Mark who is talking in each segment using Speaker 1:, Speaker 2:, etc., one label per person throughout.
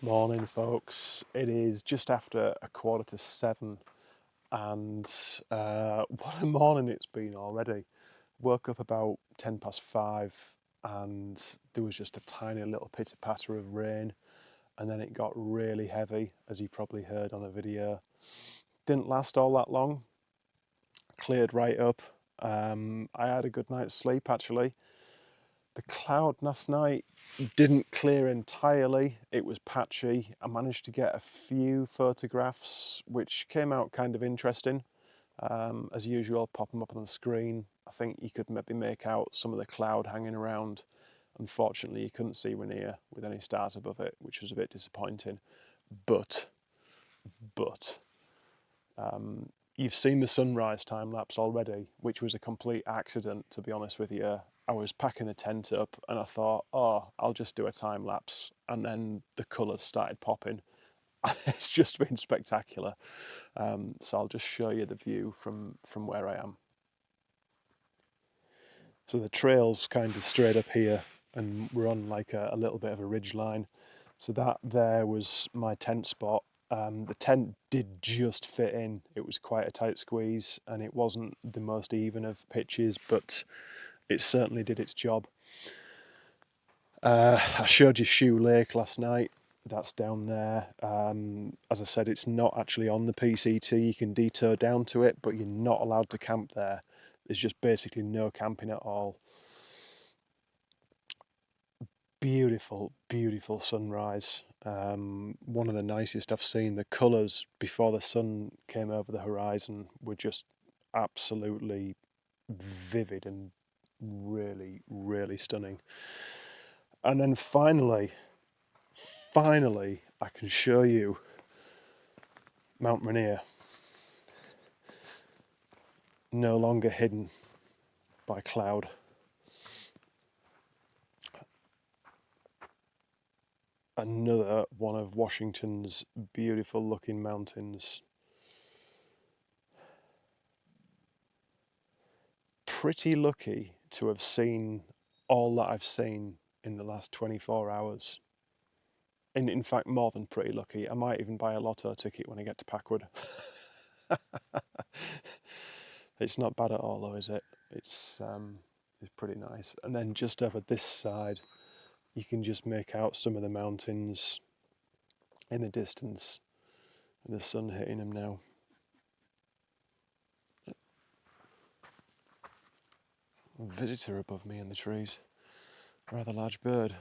Speaker 1: Morning, folks. It is just after 7:15, and what a morning it's been already. Woke up about 5:10, and there was just a tiny little pitter patter of rain, and then it got really heavy, as you probably heard on the video. Didn't last all that long, cleared right up. I had a good night's sleep actually. The cloud last night didn't clear entirely, it was patchy. I managed to get a few photographs which came out kind of interesting. As usual, pop them up on the screen. I think you could maybe make out some of the cloud hanging around. Unfortunately, you couldn't see Rainier with any stars above it, which was a bit disappointing. But, you've seen the sunrise time lapse already, which was a complete accident, to be honest with you. I was packing the tent up and I thought, oh, I'll just do a time lapse. And then the colours started popping. It's just been spectacular. So I'll just show you the view from where I am. So the trail's kind of straight up here, and we're on like a little bit of a ridge line. So that there was my tent spot. The tent did just fit in. It was quite a tight squeeze, and it wasn't the most even of pitches, but it certainly did its job. I showed you Shoe Lake last night. That's down there. As I said, it's not actually on the PCT. You can detour down to it, but you're not allowed to camp there. There's just basically no camping at all. Beautiful, beautiful sunrise. One of the nicest I've seen. The colours before the sun came over the horizon were just absolutely vivid and really, really stunning. And then finally, I can show you Mount Rainier, no longer hidden by cloud. Another one of Washington's beautiful looking mountains. Pretty lucky to have seen all that I've seen in the last 24 hours. In fact, more than pretty lucky. I might even buy a lotto ticket when I get to Packwood. It's not bad at all though, is it? It's pretty nice. And then just over this side, you can just make out some of the mountains in the distance, and the sun hitting them now. Visitor above me in the trees. Rather large bird.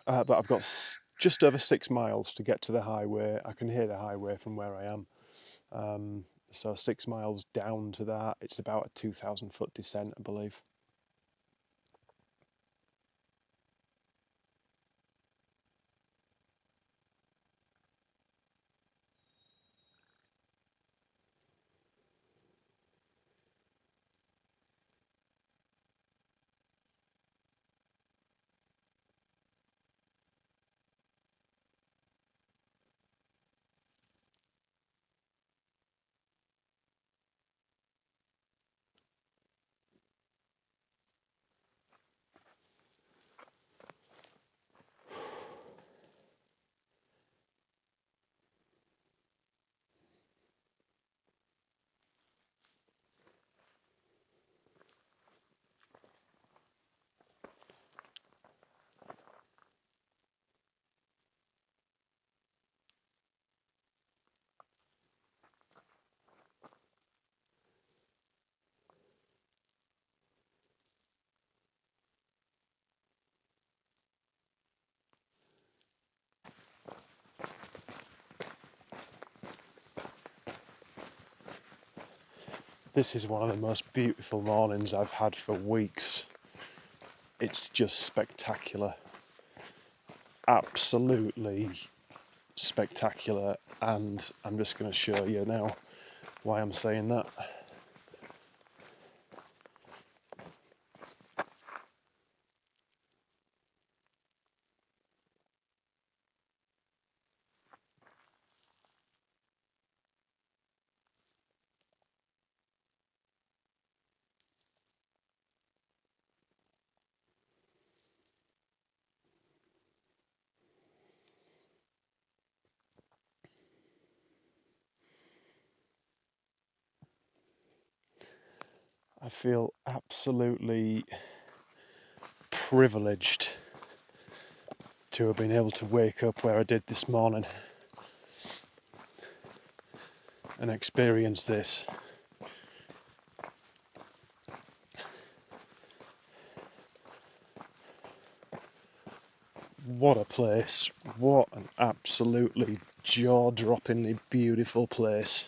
Speaker 1: But I've got just over 6 miles to get to the highway. I can hear the highway from where I am. So 6 miles down to that, it's about a 2,000 foot descent, I believe. This is one of the most beautiful mornings I've had for weeks. It's just spectacular. Absolutely spectacular. And I'm just going to show you now why I'm saying that. I feel absolutely privileged to have been able to wake up where I did this morning and experience this. What a place. What an absolutely jaw-droppingly beautiful place.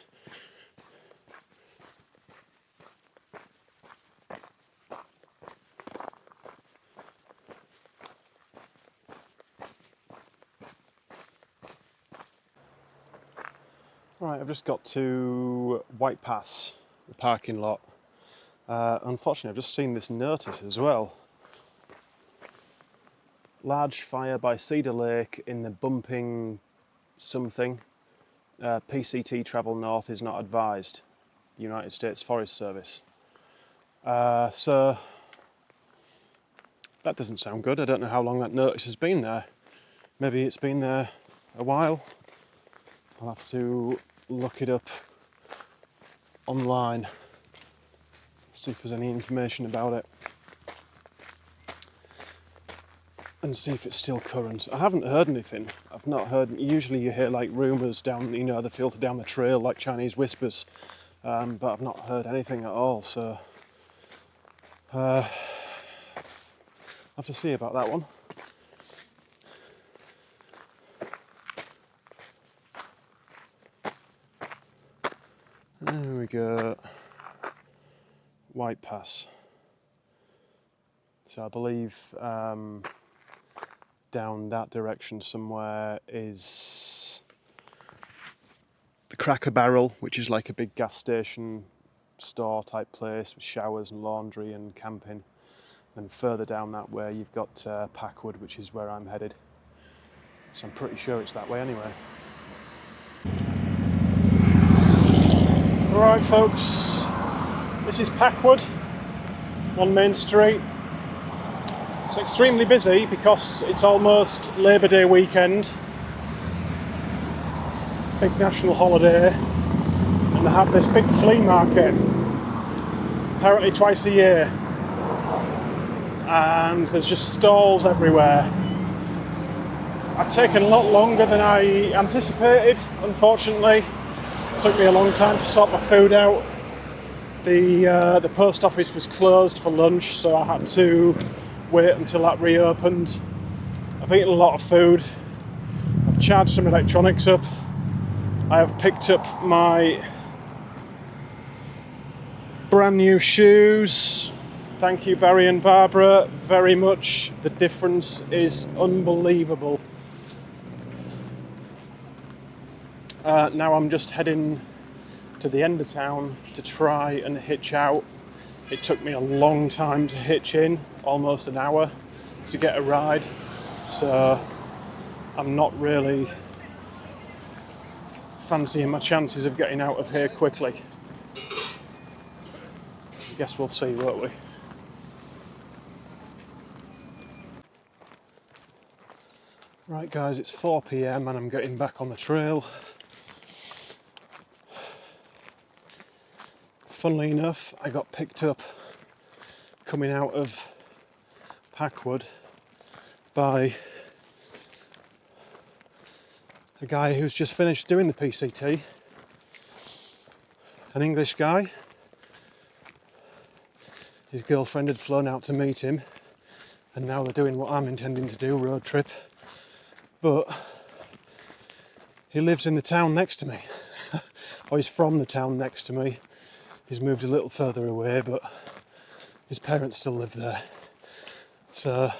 Speaker 1: Right, I've just got to White Pass, the parking lot. Unfortunately, I've just seen this notice as well. Large fire by Cedar Lake in the bumping something. PCT travel north is not advised. United States Forest Service. So that doesn't sound good. I don't know how long that notice has been there. Maybe it's been there a while. I'll have to look it up online, see if there's any information about it, and see if it's still current. I haven't heard anything. I've not heard. Usually you hear like rumours down, they filter down the trail like Chinese whispers, but I've not heard anything at all. So I'll have to see about that one. There we go. White Pass. So I believe down that direction somewhere is the Cracker Barrel, which is like a big gas station store type place with showers and laundry and camping. And further down that way you've got Packwood, which is where I'm headed. So I'm pretty sure it's that way anyway. Alright folks, this is Packwood on Main Street. It's extremely busy because it's almost Labour Day weekend, big national holiday, and they have this big flea market, apparently twice a year, and there's just stalls everywhere. I've taken a lot longer than I anticipated, unfortunately. It took me a long time to sort my food out. The post office was closed for lunch, so I had to wait until that reopened. I've eaten a lot of food. I've charged some electronics up. I have picked up my brand new shoes. Thank you, Barry and Barbara, very much. The difference is unbelievable. Now I'm just heading to the end of town to try and hitch out. It took me a long time to hitch in, almost an hour to get a ride, so I'm not really fancying my chances of getting out of here quickly. I guess we'll see, won't we? Right guys, it's 4 PM and I'm getting back on the trail. Funnily enough, I got picked up coming out of Packwood by a guy who's just finished doing the PCT, an English guy. His girlfriend had flown out to meet him, and now they're doing what I'm intending to do, road trip. But he lives in the town next to me, or he's from the town next to me. He's moved a little further away, but his parents still live there. So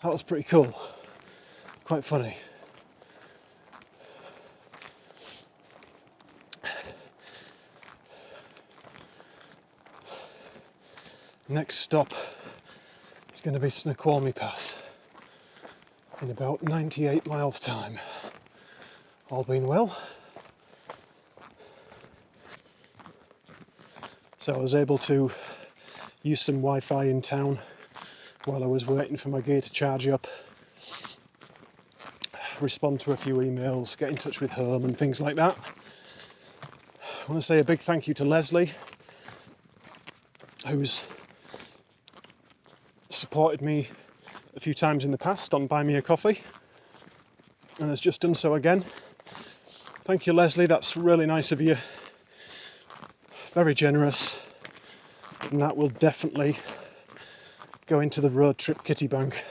Speaker 1: that was pretty cool, quite funny. Next stop is going to be Snoqualmie Pass in about 98 miles time, all being well. So I was able to use some Wi-Fi in town while I was waiting for my gear to charge up, respond to a few emails, get in touch with home and things like that. I want to say a big thank you to Leslie who's supported me a few times in the past on Buy Me a Coffee and has just done so again. Thank you, Leslie, that's really nice of you. Very generous, and that will definitely go into the road trip kitty bank.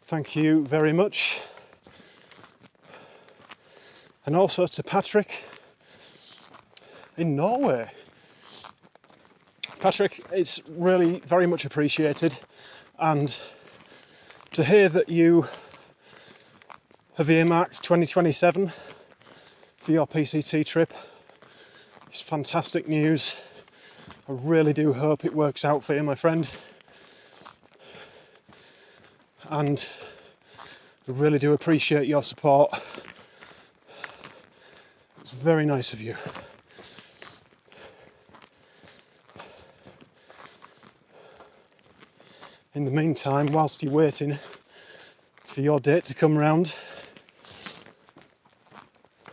Speaker 1: Thank you very much. And also to Patrick in Norway. Patrick, it's really very much appreciated, and to hear that you have earmarked 2027 for your PCT trip is fantastic news. I really do hope it works out for you, my friend. And I really do appreciate your support. It's very nice of you. In the meantime, whilst you're waiting for your date to come round,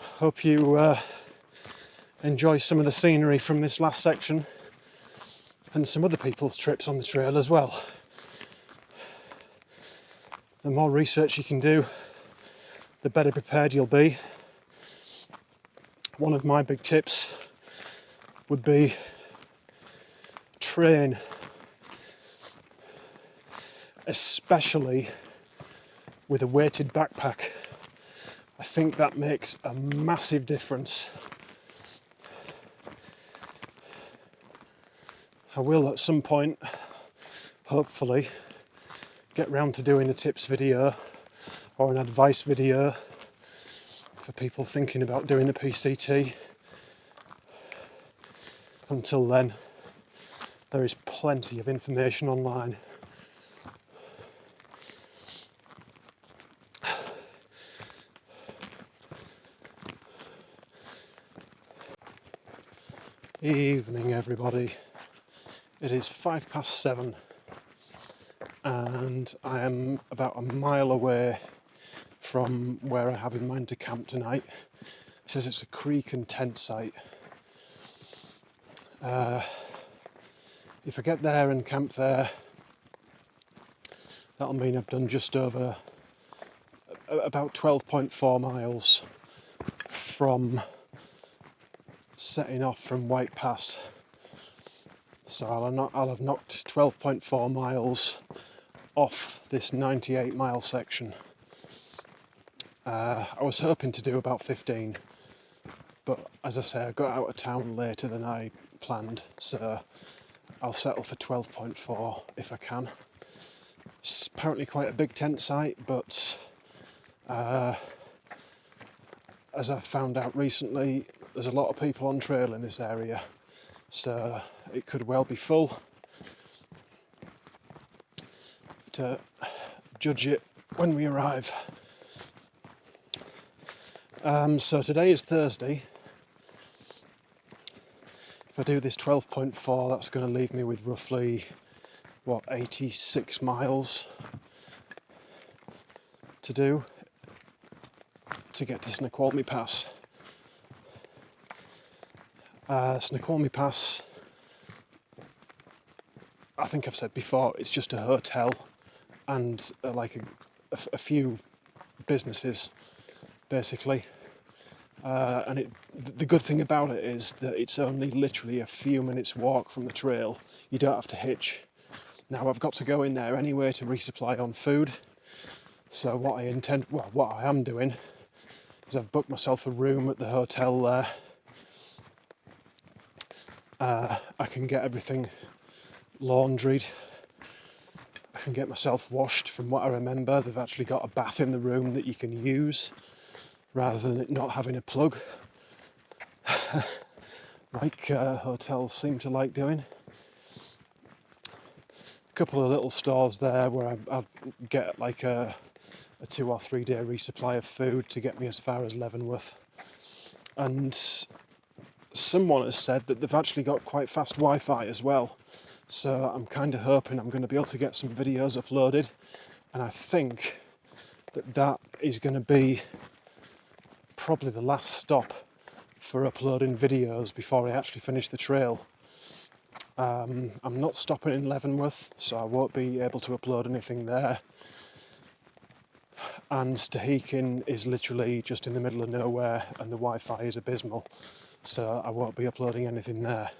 Speaker 1: hope you enjoy some of the scenery from this last section and some other people's trips on the trail as well. The more research you can do, the better prepared you'll be. One of my big tips would be train, especially with a weighted backpack. I think that makes a massive difference. I will at some point, hopefully, get round to doing a tips video or an advice video for people thinking about doing the PCT. Until then, there is plenty of information online. Evening, everybody. It is 7:05 and I am about a mile away from where I have in mind to camp tonight. It says it's a creek and tent site. If I get there and camp there, that'll mean I've done just over about 12.4 miles from setting off from White Pass. So I'll have knocked 12.4 miles off this 98 mile section. I was hoping to do about 15, but as I say, I got out of town later than I planned, so I'll settle for 12.4 if I can. It's apparently quite a big tent site, but as I've found out recently, there's a lot of people on trail in this area, so it could well be full. To judge it when we arrive. So today is Thursday. If I do this 12.4, that's going to leave me with roughly, 86 miles to do to get to Snoqualmie Pass. Snoqualmie Pass, I think I've said before, it's just a hotel and a few businesses, basically. And the good thing about it is that it's only literally a few minutes walk from the trail. You don't have to hitch. Now I've got to go in there anyway to resupply on food. So what I am doing is I've booked myself a room at the hotel there. I can get everything laundried. I can get myself washed. From what I remember, they've actually got a bath in the room that you can use rather than it not having a plug, like hotels seem to like doing. A couple of little stores there where I'll get like a 2 or 3 day resupply of food to get me as far as Leavenworth. And someone has said that they've actually got quite fast Wi-Fi as well. So I'm kind of hoping I'm going to be able to get some videos uploaded. And I think that is going to be probably the last stop for uploading videos before I actually finish the trail. I'm not stopping in Leavenworth, so I won't be able to upload anything there. And thru-hiking is literally just in the middle of nowhere and the Wi-Fi is abysmal, so I won't be uploading anything there.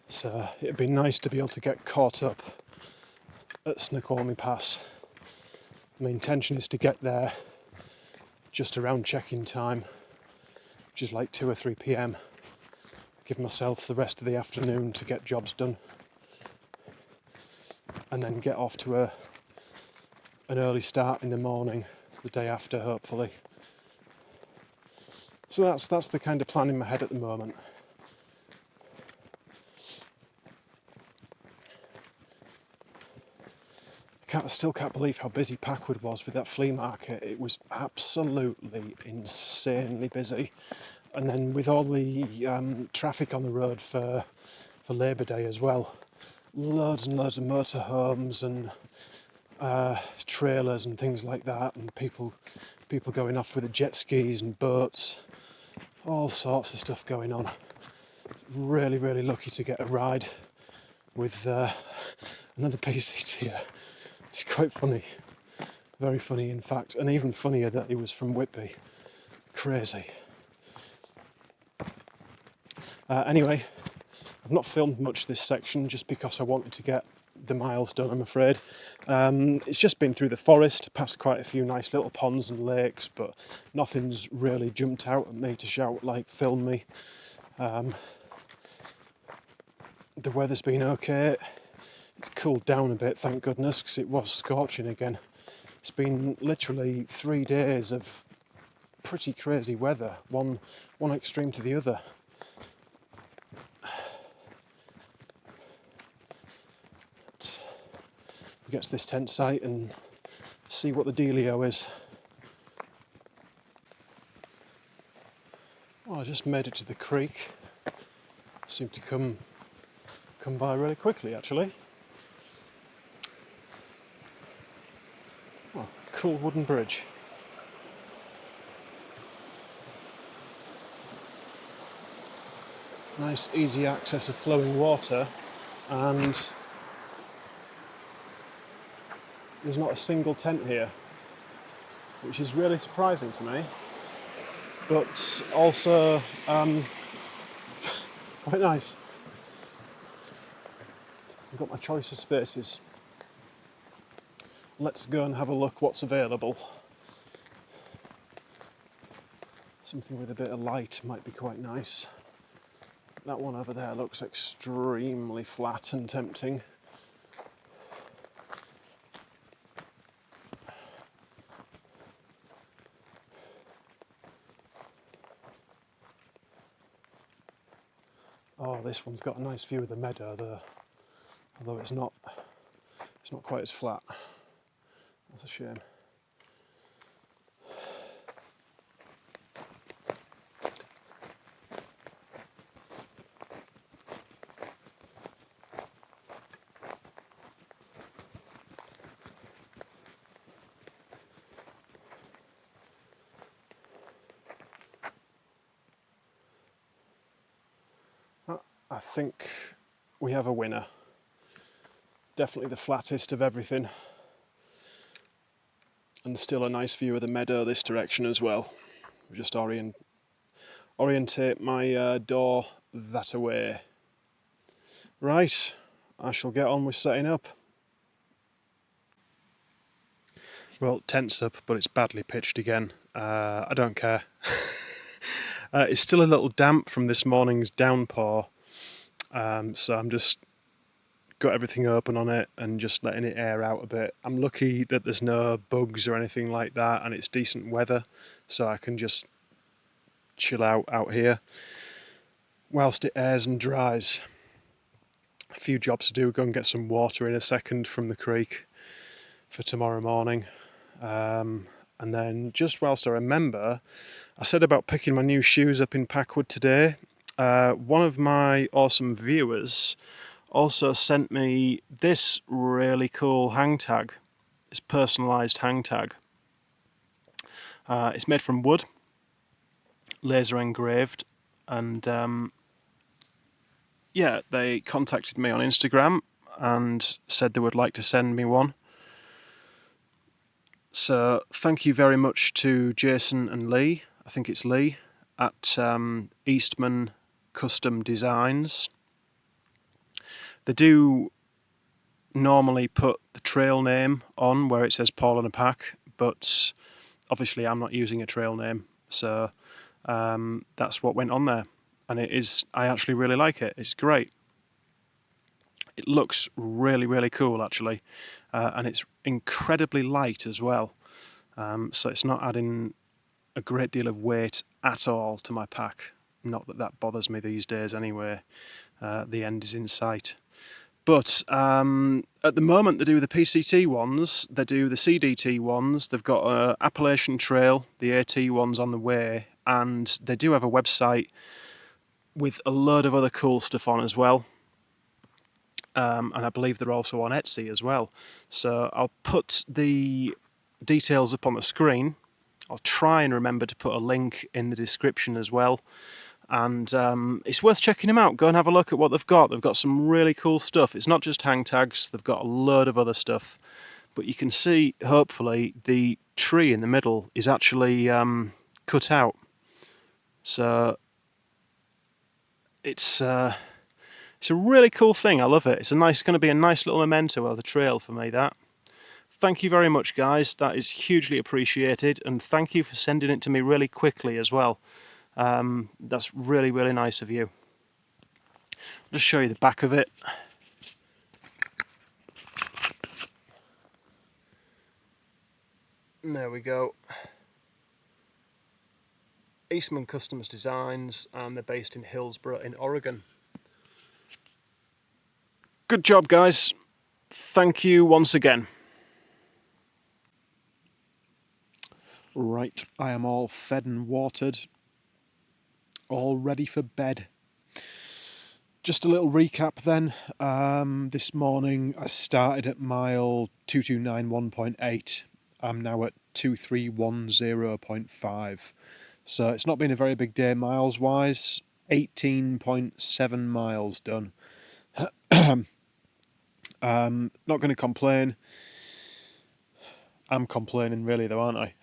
Speaker 1: So it'd be nice to be able to get caught up at Snoqualmie Pass. My intention is to get there just around check-in time, which is like 2 or 3 p.m. Give myself the rest of the afternoon to get jobs done, and then get off to an early start in the morning the day after, hopefully. So that's the kind of plan in my head at the moment. I still can't believe how busy Packwood was with that flea market. It was absolutely insanely busy. And then with all the traffic on the road for Labour Day as well, loads and loads of motorhomes and trailers and things like that, and people going off with the jet skis and boats, all sorts of stuff going on. Really, really lucky to get a ride with another PCT. It's quite funny, very funny in fact, and even funnier that he was from Whitby. Crazy. Anyway, I've not filmed much this section just because I wanted to get the miles done, I'm afraid. It's just been through the forest, past quite a few nice little ponds and lakes, but nothing's really jumped out at me to shout like film me. The weather's been okay. It's cooled down a bit, thank goodness, because it was scorching again. It's been literally 3 days of pretty crazy weather, one extreme to the other. We'll get to this tent site and see what the dealio is. Well, I just made it to the creek. Seemed to come by really quickly, actually. Oh, cool wooden bridge. Nice easy access of flowing water, and there's not a single tent here, which is really surprising to me, but also quite nice. I've got my choice of spaces. Let's go and have a look what's available. Something with a bit of light might be quite nice. That one over there looks extremely flat and tempting. Oh, this one's got a nice view of the meadow there, although it's not quite as flat. That's a shame. I think we have a winner. Definitely the flattest of everything. And still a nice view of the meadow this direction as well. We'll just orientate my door that away. Right, I shall get on with setting up. Well, tent's up, but it's badly pitched again. I don't care. It's still a little damp from this morning's downpour. So I'm just got everything open on it and just letting it air out a bit. I'm lucky that there's no bugs or anything like that, and it's decent weather, so I can just chill out here whilst it airs and dries. A few jobs to do. Go and get some water in a second from the creek for tomorrow morning. And then just whilst I remember, I said about picking my new shoes up in Packwood today. One of my awesome viewers also sent me this really cool hang tag, this personalised hang tag. It's made from wood, laser engraved, and yeah, they contacted me on Instagram and said they would like to send me one. So thank you very much to Jason and Lee, I think it's Lee, at Eastman Custom Designs. They do normally put the trail name on where it says Paul and a Pack, but obviously I'm not using a trail name, so that's what went on there. And I actually really like it. It's great. It looks really, really cool, actually, and it's incredibly light as well. So it's not adding a great deal of weight at all to my pack. Not that that bothers me these days anyway. The end is in sight. But at the moment they do the PCT ones, they do the CDT ones, they've got Appalachian Trail, the AT ones on the way, and they do have a website with a load of other cool stuff on as well. And I believe they're also on Etsy as well. So I'll put the details up on the screen. I'll try and remember to put a link in the description as well. And it's worth checking them out. Go and have a look at what they've got. They've got some really cool stuff. It's not just hang tags, they've got a load of other stuff. But you can see, hopefully, the tree in the middle is actually cut out. So it's a really cool thing. I love it. It's going to be a nice little memento of the trail for me, that. Thank you very much, guys. That is hugely appreciated. And thank you for sending it to me really quickly as well. That's really, really nice of you. I'll just show you the back of it. And there we go. Eastman Customs Designs, and they're based in Hillsboro in Oregon. Good job, guys. Thank you once again. Right, I am all fed and watered, all ready for bed. Just a little recap then. This morning I started at mile 2291.8. I'm now at 2310.5. So it's not been a very big day miles wise. 18.7 miles done. Not going to complain. I'm complaining really though, aren't I?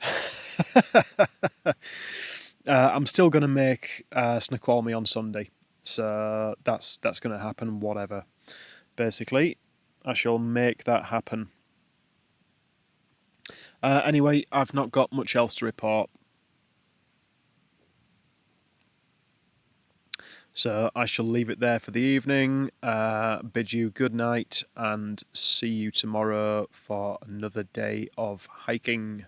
Speaker 1: I'm still going to make Snoqualmie on Sunday. So that's going to happen, whatever. Basically, I shall make that happen. Anyway, I've not got much else to report. So I shall leave it there for the evening, bid you good night, and see you tomorrow for another day of hiking.